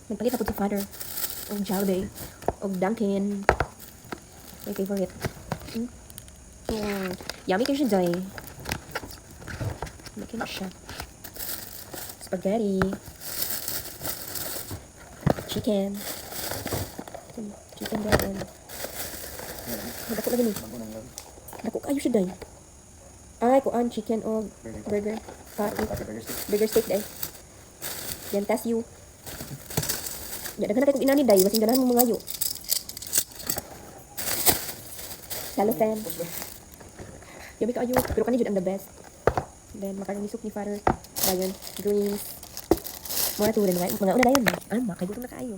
Nagpalit ako sa father. Og Jollibee. Og Dunkin. My favorite. Yummy kayo siya, Day. Makin na siya. Spaghetti. Chicken. Chicken bread and... Dako lagi ni. Dako kayo siya, Day. Ay, kuan, chicken o burger. Burger steak, Day. Yan, test you. Ya, daghan na kayo kung inani, Day. Masing ganahan mo mga yu. Cellophane. Yabi ka ayo, pero kani jud ang the best. Then makaroni soup ni father. Dayon, greens. Mura to rin mga una dayon. Kay gutom na kaayo.